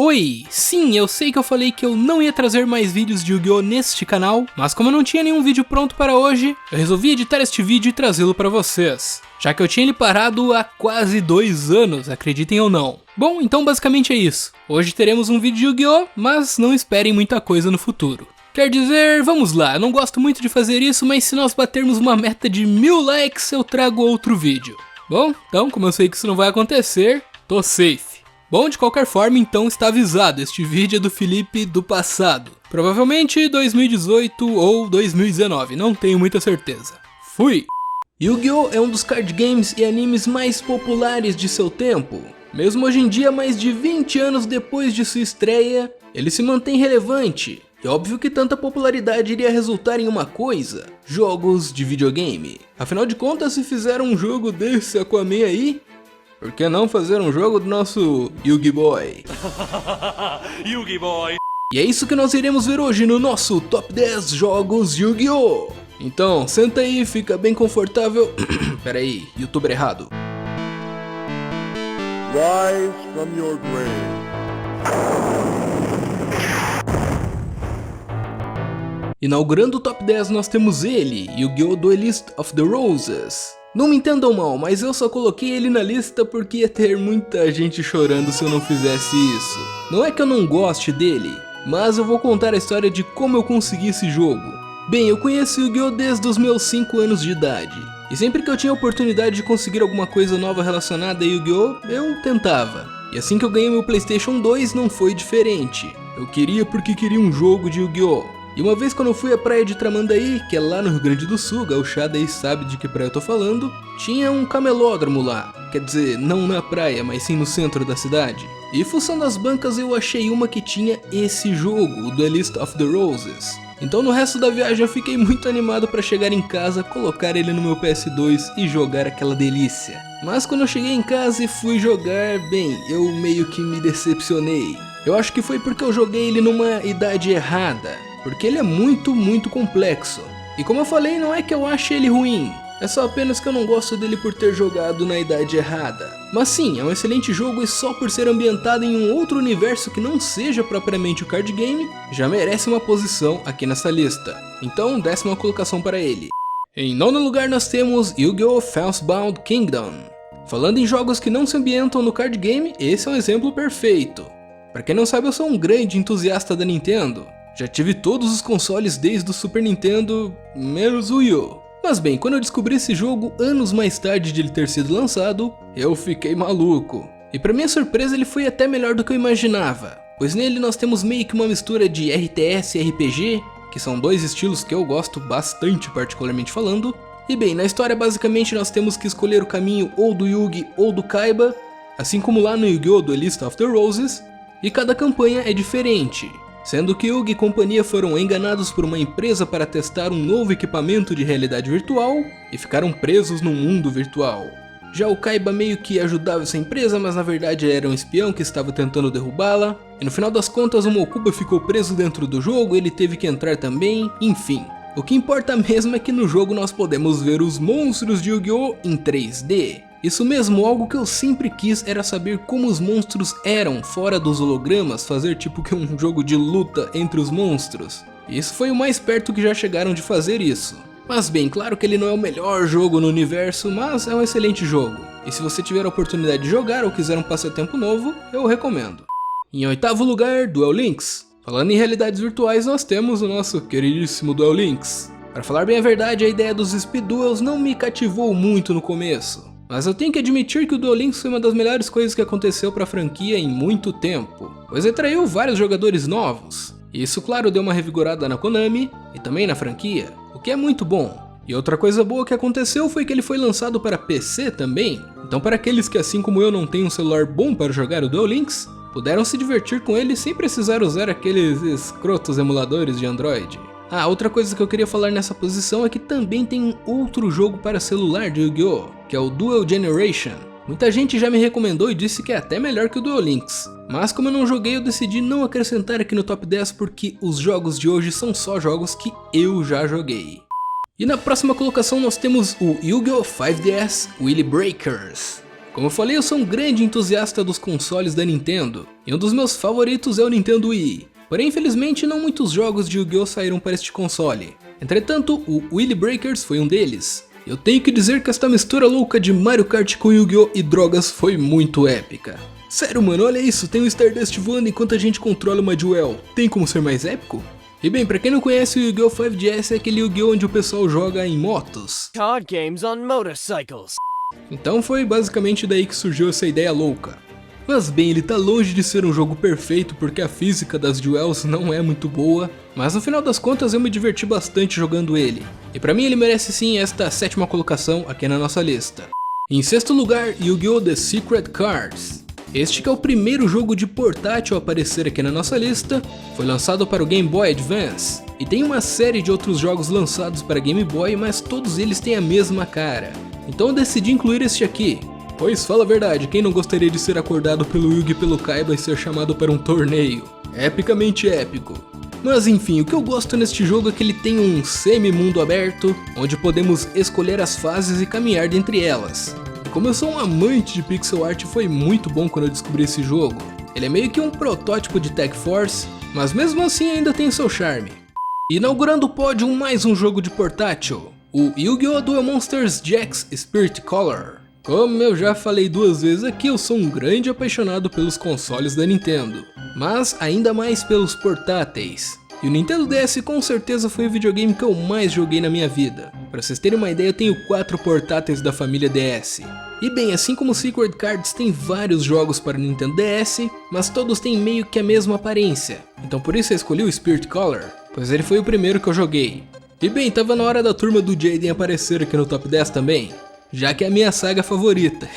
Oi! Sim, eu sei que eu falei que eu não ia trazer mais vídeos de Yu-Gi-Oh! Neste canal, mas como eu não tinha nenhum vídeo pronto para hoje, eu resolvi editar este vídeo e trazê-lo para vocês, já que eu tinha ele parado há quase 2 anos, acreditem ou não. Bom, então basicamente é isso. Hoje teremos um vídeo de Yu-Gi-Oh! Mas não esperem muita coisa no futuro. Quer dizer, vamos lá, eu não gosto muito de fazer isso, mas se nós batermos uma meta de 1000 likes, eu trago outro vídeo. Bom, então como eu sei que isso não vai acontecer, tô safe. Bom, de qualquer forma, então está avisado, este vídeo é do Felipe do passado. Provavelmente 2018 ou 2019, não tenho muita certeza. Fui! Yu-Gi-Oh! É um dos card games e animes mais populares de seu tempo. Mesmo hoje em dia, mais de 20 anos depois de sua estreia, ele se mantém relevante. É óbvio que tanta popularidade iria resultar em uma coisa: jogos de videogame. Afinal de contas, se fizeram um jogo desse Aquaman aí, por que não fazer um jogo do nosso Yu-Gi Boy? Yu-Gi Boy! E é isso que nós iremos ver hoje no nosso Top 10 Jogos Yu-Gi-Oh! Então, senta aí, fica bem confortável. Pera aí, youtuber errado. Rise from your grave. Inaugurando o Top 10 nós temos ele, Yu-Gi-Oh! Duelist of the Roses. Não me entendam mal, mas eu só coloquei ele na lista porque ia ter muita gente chorando se eu não fizesse isso. Não é que eu não goste dele, mas eu vou contar a história de como eu consegui esse jogo. Bem, eu conheci Yu-Gi-Oh! Desde os meus 5 anos de idade, e sempre que eu tinha a oportunidade de conseguir alguma coisa nova relacionada a Yu-Gi-Oh! Eu tentava. E assim que eu ganhei meu PlayStation 2 não foi diferente. Eu queria porque queria um jogo de Yu-Gi-Oh! E uma vez quando eu fui à praia de Tramandaí, que é lá no Rio Grande do Sul, gauchada aí sabe de que praia eu tô falando, tinha um camelódromo lá, quer dizer, não na praia, mas sim no centro da cidade. E fuçando as bancas eu achei uma que tinha esse jogo, o Duelist of the Roses. Então no resto da viagem eu fiquei muito animado para chegar em casa, colocar ele no meu PS2 e jogar aquela delícia. Mas quando eu cheguei em casa e fui jogar, bem, eu meio que me decepcionei. Eu acho que foi porque eu joguei ele numa idade errada. Porque ele é muito complexo. E como eu falei, não é que eu ache ele ruim, é só apenas que eu não gosto dele por ter jogado na idade errada. Mas sim, é um excelente jogo e só por ser ambientado em um outro universo que não seja propriamente o card game, já merece uma posição aqui nessa lista. Então, 10ª colocação para ele. Em 9º lugar nós temos Yu-Gi-Oh! Falsebound Kingdom. Falando em jogos que não se ambientam no card game, esse é um exemplo perfeito. Para quem não sabe, eu sou um grande entusiasta da Nintendo. Já tive todos os consoles desde o Super Nintendo, menos o Wii. Mas bem, quando eu descobri esse jogo anos mais tarde de ele ter sido lançado, eu fiquei maluco. E pra minha surpresa ele foi até melhor do que eu imaginava, pois nele nós temos meio que uma mistura de RTS e RPG, que são dois estilos que eu gosto bastante particularmente falando. E bem, na história basicamente nós temos que escolher o caminho ou do Yugi ou do Kaiba, assim como lá no Yu-Gi-Oh! Duelist of the Roses, e cada campanha é diferente. Sendo que Yugi e companhia foram enganados por uma empresa para testar um novo equipamento de realidade virtual e ficaram presos no mundo virtual. Já o Kaiba meio que ajudava essa empresa, mas na verdade era um espião que estava tentando derrubá-la. E no final das contas o Mokuba ficou preso dentro do jogo, ele teve que entrar também, enfim. O que importa mesmo é que no jogo nós podemos ver os monstros de Yu-Gi-Oh! Em 3D. Isso mesmo, algo que eu sempre quis era saber como os monstros eram fora dos hologramas, fazer tipo que um jogo de luta entre os monstros. E isso foi o mais perto que já chegaram de fazer isso. Mas bem, claro que ele não é o melhor jogo no universo, mas é um excelente jogo. E se você tiver a oportunidade de jogar ou quiser um passatempo novo, eu recomendo. Em 8º lugar, Duel Links. Falando em realidades virtuais, nós temos o nosso queridíssimo Duel Links. Para falar bem a verdade, a ideia dos Speed Duels não me cativou muito no começo. Mas eu tenho que admitir que o Duel Links foi uma das melhores coisas que aconteceu para a franquia em muito tempo, pois atraiu vários jogadores novos. E isso claro deu uma revigorada na Konami e também na franquia, o que é muito bom. E outra coisa boa que aconteceu foi que ele foi lançado para PC também, então para aqueles que assim como eu não têm um celular bom para jogar o Duel Links, puderam se divertir com ele sem precisar usar aqueles escrotos emuladores de Android. Ah, outra coisa que eu queria falar nessa posição é que também tem um outro jogo para celular de Yu-Gi-Oh! Que é o Duel Generation. Muita gente já me recomendou e disse que é até melhor que o Duel Links. Mas como eu não joguei, eu decidi não acrescentar aqui no top 10 porque os jogos de hoje são só jogos que eu já joguei. E na próxima colocação nós temos o Yu-Gi-Oh! 5DS Willy Breakers. Como eu falei, eu sou um grande entusiasta dos consoles da Nintendo, e um dos meus favoritos é o Nintendo Wii. Porém, infelizmente, não muitos jogos de Yu-Gi-Oh! Saíram para este console. Entretanto, o Willy Breakers foi um deles. Eu tenho que dizer que esta mistura louca de Mario Kart com Yu-Gi-Oh! E drogas foi muito épica. Sério, mano, olha isso, tem um Stardust voando enquanto a gente controla uma Duel. Tem como ser mais épico? E bem, pra quem não conhece, o Yu-Gi-Oh! 5DS é aquele Yu-Gi-Oh! Onde o pessoal joga em motos. Card games on motorcycles. Então foi basicamente daí que surgiu essa ideia louca. Mas bem, ele tá longe de ser um jogo perfeito porque a física das duels não é muito boa, mas no final das contas eu me diverti bastante jogando ele. E pra mim ele merece sim esta 7ª colocação aqui na nossa lista. Em 6º lugar, Yu-Gi-Oh! The Secret Cards. Este que é o primeiro jogo de portátil a aparecer aqui na nossa lista, foi lançado para o Game Boy Advance. E tem uma série de outros jogos lançados para Game Boy, mas todos eles têm a mesma cara. Então eu decidi incluir este aqui. Pois fala a verdade, quem não gostaria de ser acordado pelo Yugi e pelo Kaiba e ser chamado para um torneio? Epicamente épico. Mas enfim, o que eu gosto neste jogo é que ele tem um semi-mundo aberto, onde podemos escolher as fases e caminhar dentre elas. E como eu sou um amante de pixel art, foi muito bom quando eu descobri esse jogo. Ele é meio que um protótipo de Tech Force, mas mesmo assim ainda tem seu charme. Inaugurando o pódio mais um jogo de portátil, o Yu-Gi-Oh! Duel Monsters Jax Spirit Color. Como eu já falei 2 vezes aqui, eu sou um grande apaixonado pelos consoles da Nintendo, mas ainda mais pelos portáteis. E o Nintendo DS com certeza foi o videogame que eu mais joguei na minha vida. Pra vocês terem uma ideia, eu tenho 4 portáteis da família DS. E bem, assim como o Secret Cards tem vários jogos para o Nintendo DS, mas todos têm meio que a mesma aparência. Então por isso eu escolhi o Spirit Color, pois ele foi o primeiro que eu joguei. E bem, tava na hora da turma do Jaden aparecer aqui no top 10 também, já que é a minha saga favorita.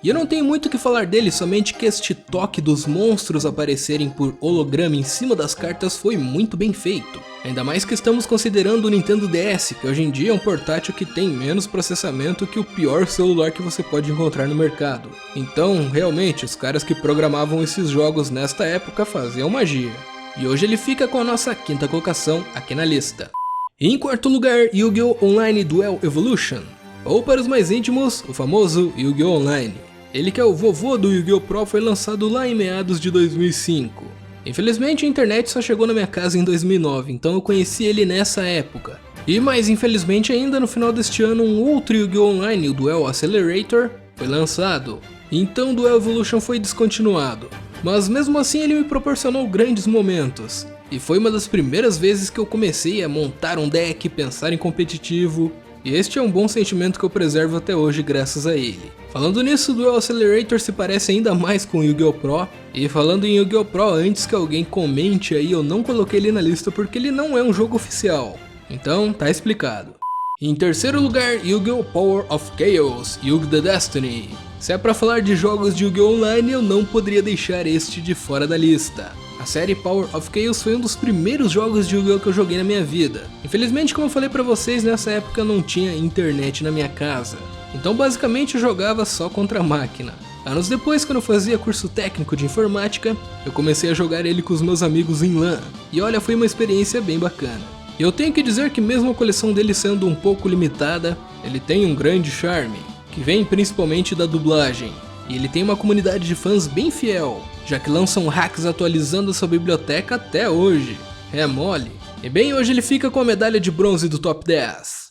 E eu não tenho muito o que falar dele, somente que este toque dos monstros aparecerem por holograma em cima das cartas foi muito bem feito. Ainda mais que estamos considerando o Nintendo DS, que hoje em dia é um portátil que tem menos processamento que o pior celular que você pode encontrar no mercado. Então, realmente, os caras que programavam esses jogos nesta época faziam magia. E hoje ele fica com a nossa 5ª colocação aqui na lista. E em 4º lugar, Yu-Gi-Oh! Online Duel Evolution. Ou para os mais íntimos, o famoso Yu-Gi-Oh! Online. Ele que é o vovô do Yu-Gi-Oh! Pro foi lançado lá em meados de 2005. Infelizmente a internet só chegou na minha casa em 2009, então eu conheci ele nessa época. E mais infelizmente ainda no final deste ano um outro Yu-Gi-Oh! Online, o Duel Accelerator, foi lançado. Então o Duel Evolution foi descontinuado. Mas mesmo assim ele me proporcionou grandes momentos. E foi uma das primeiras vezes que eu comecei a montar um deck, pensar em competitivo. E este é um bom sentimento que eu preservo até hoje graças a ele. Falando nisso, o Duel Accelerator se parece ainda mais com o Yu-Gi-Oh! Pro. E falando em Yu-Gi-Oh! Pro, antes que alguém comente aí, eu não coloquei ele na lista porque ele não é um jogo oficial. Então, tá explicado. Em 3º lugar, Yu-Gi-Oh! Power of Chaos, Yu-Gi The Destiny. Se é pra falar de jogos de Yu-Gi-Oh! Online, eu não poderia deixar este de fora da lista. A série Power of Chaos foi um dos primeiros jogos de Yu-Gi-Oh! Que eu joguei na minha vida. Infelizmente, como eu falei pra vocês, nessa época não tinha internet na minha casa. Então basicamente eu jogava só contra a máquina. Anos depois, quando eu fazia curso técnico de informática, eu comecei a jogar ele com os meus amigos em LAN. E olha, foi uma experiência bem bacana. E eu tenho que dizer que mesmo a coleção dele sendo um pouco limitada, ele tem um grande charme, que vem principalmente da dublagem. E ele tem uma comunidade de fãs bem fiel, já que lançam hacks atualizando a sua biblioteca até hoje. É mole. E bem, hoje ele fica com a medalha de bronze do top 10.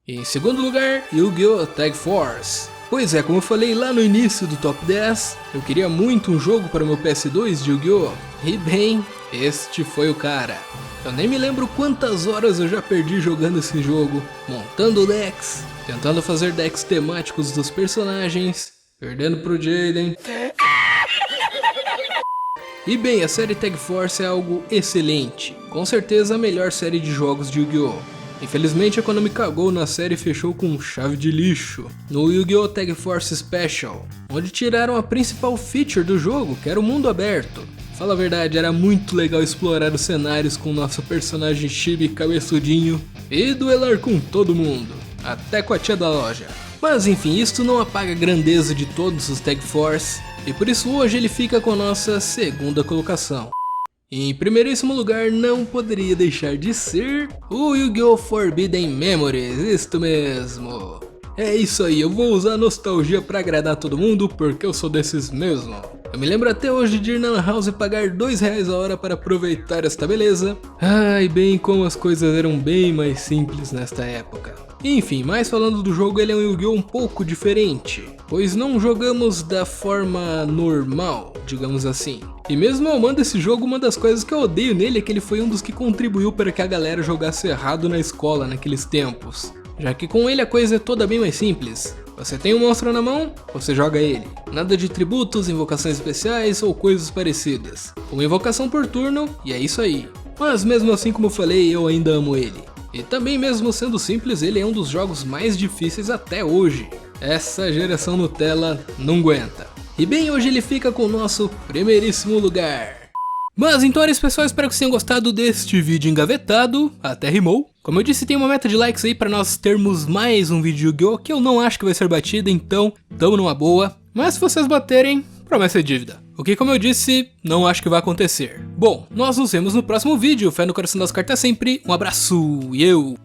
E em 2º lugar, Yu-Gi-Oh! Tag Force. Pois é, como eu falei lá no início do top 10, eu queria muito um jogo para o meu PS2 de Yu-Gi-Oh! E bem, este foi o cara. Eu nem me lembro quantas horas eu já perdi jogando esse jogo, montando decks, tentando fazer decks temáticos dos personagens, perdendo pro Jaden. E bem, a série Tag Force é algo excelente, com certeza a melhor série de jogos de Yu-Gi-Oh! Infelizmente a Konami cagou na série e fechou com chave de lixo no Yu-Gi-Oh! Tag Force Special, onde tiraram a principal feature do jogo, que era o mundo aberto. Fala a verdade, era muito legal explorar os cenários com o nosso personagem Chibi cabeçudinho e duelar com todo mundo, até com a tia da loja. Mas enfim, isto não apaga a grandeza de todos os Tag Force, e por isso hoje ele fica com a nossa 2ª colocação. Em primeiríssimo lugar, não poderia deixar de ser o Yu-Gi-Oh! Forbidden Memories, isto mesmo. É isso aí, eu vou usar a nostalgia pra agradar todo mundo, porque eu sou desses mesmo. Eu me lembro até hoje de ir na Lan House e pagar R$2 a hora para aproveitar esta beleza. Ai, bem como as coisas eram bem mais simples nesta época. Enfim, mas falando do jogo, ele é um Yu-Gi-Oh! Um pouco diferente, pois não jogamos da forma normal, digamos assim. E mesmo amando esse jogo, uma das coisas que eu odeio nele é que ele foi um dos que contribuiu para que a galera jogasse errado na escola naqueles tempos. Já que com ele a coisa é toda bem mais simples. Você tem um monstro na mão, você joga ele. Nada de tributos, invocações especiais ou coisas parecidas. Uma invocação por turno e é isso aí. Mas mesmo assim, como eu falei, eu ainda amo ele. E também mesmo sendo simples, ele é um dos jogos mais difíceis até hoje. Essa geração Nutella não aguenta. E bem, hoje ele fica com o nosso primeiríssimo lugar. Mas então era isso, pessoal, espero que vocês tenham gostado deste vídeo engavetado, até rimou. Como eu disse, tem uma meta de likes aí pra nós termos mais um vídeo de Yu-Gi-Oh! Que eu não acho que vai ser batida, então tamo numa boa. Mas se vocês baterem, promessa é dívida. O que, como eu disse, não acho que vai acontecer. Bom, nós nos vemos no próximo vídeo, fé no coração das cartas sempre, um abraço e eu...